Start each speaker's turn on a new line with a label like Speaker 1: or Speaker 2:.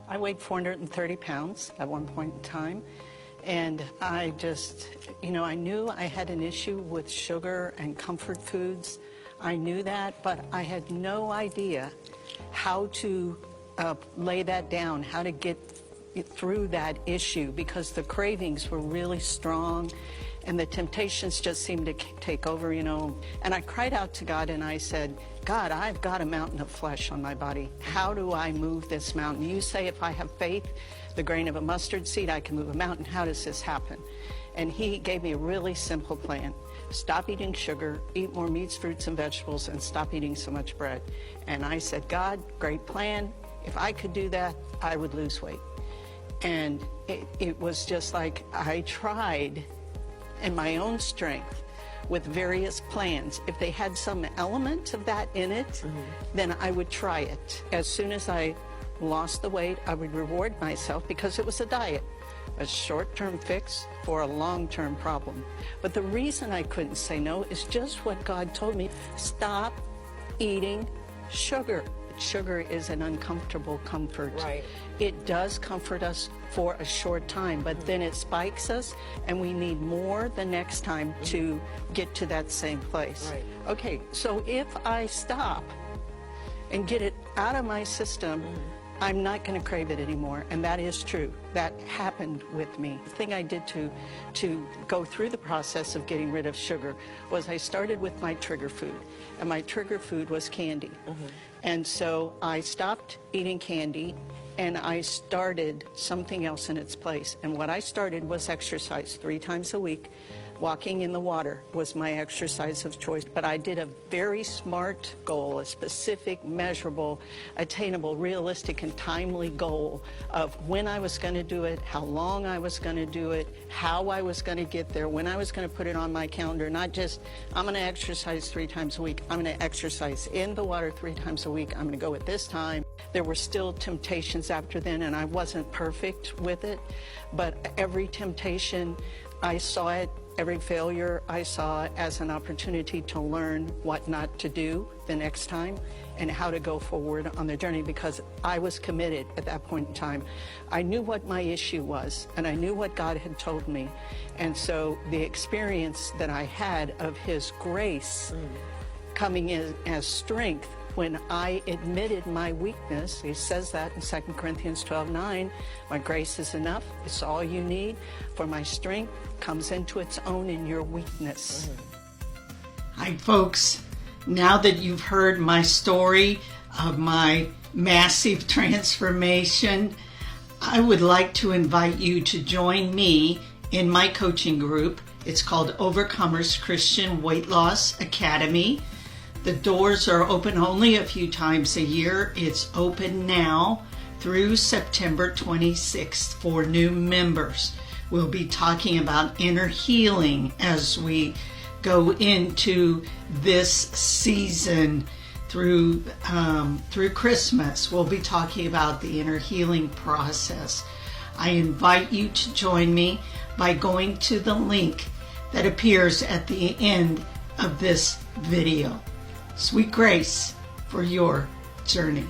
Speaker 1: I weighed 430 pounds at one point in time, and I just, I knew I had an issue with sugar and comfort foods. I knew that, but I had no idea how to lay that down, how to get through that issue, because the cravings were really strong and the temptations just seemed to take over, And I cried out to God and I said, God, I've got a mountain of flesh on my body. How do I move this mountain? You say if I have faith, the grain of a mustard seed, I can move a mountain. How does this happen? And he gave me a really simple plan. Stop eating sugar, eat more meats, fruits, and vegetables, and stop eating so much bread. And I said, God, great plan. If I could do that, I would lose weight. And it was just like I tried in my own strength with various plans. If they had some element of that in it, then I would try it. As soon as I lost the weight, I would reward myself because it was a diet, a short-term fix for a long-term problem. But the reason I couldn't say no is just what God told me. Stop eating sugar. Sugar is an uncomfortable comfort.
Speaker 2: Right.
Speaker 1: It does comfort us for a short time, but then it spikes us and we need more the next time to get to that same place.
Speaker 2: Right.
Speaker 1: Okay, so if I stop and get it out of my system, I'm not going to crave it anymore, and that is true. That happened with me. The thing I did to go through the process of getting rid of sugar was I started with my trigger food, and my trigger food was candy. And so I stopped eating candy, and I started something else in its place. And what I started was exercise 3 times a week. Walking in the water was my exercise of choice, but I did a very smart goal, a specific, measurable, attainable, realistic, and timely goal of when I was going to do it, how long I was going to do it, how I was going to get there, when I was going to put it on my calendar, not just, I'm going to exercise 3 times a week. I'm going to exercise in the water 3 times a week. I'm going to go at this time. There were still temptations after then, and I wasn't perfect with it, but every temptation, I saw it. Every failure I saw as an opportunity to learn what not to do the next time and how to go forward on the journey, because I was committed at that point in time. I knew what my issue was, and I knew what God had told me. And so the experience that I had of His grace coming in as strength when I admitted my weakness. He says that in 2 Corinthians 12:9, my grace is enough. It's all you need, for my strength comes into its own in your weakness.
Speaker 3: Hi, folks. Now that you've heard my story of my massive transformation, I would like to invite you to join me in my coaching group. It's called Overcomers Christian Weight Loss Academy. The doors are open only a few times a year. It's open now through September 26th for new members. We'll be talking about inner healing as we go into this season through Christmas. We'll be talking about the inner healing process. I invite you to join me by going to the link that appears at the end of this video. Sweet grace for your journey.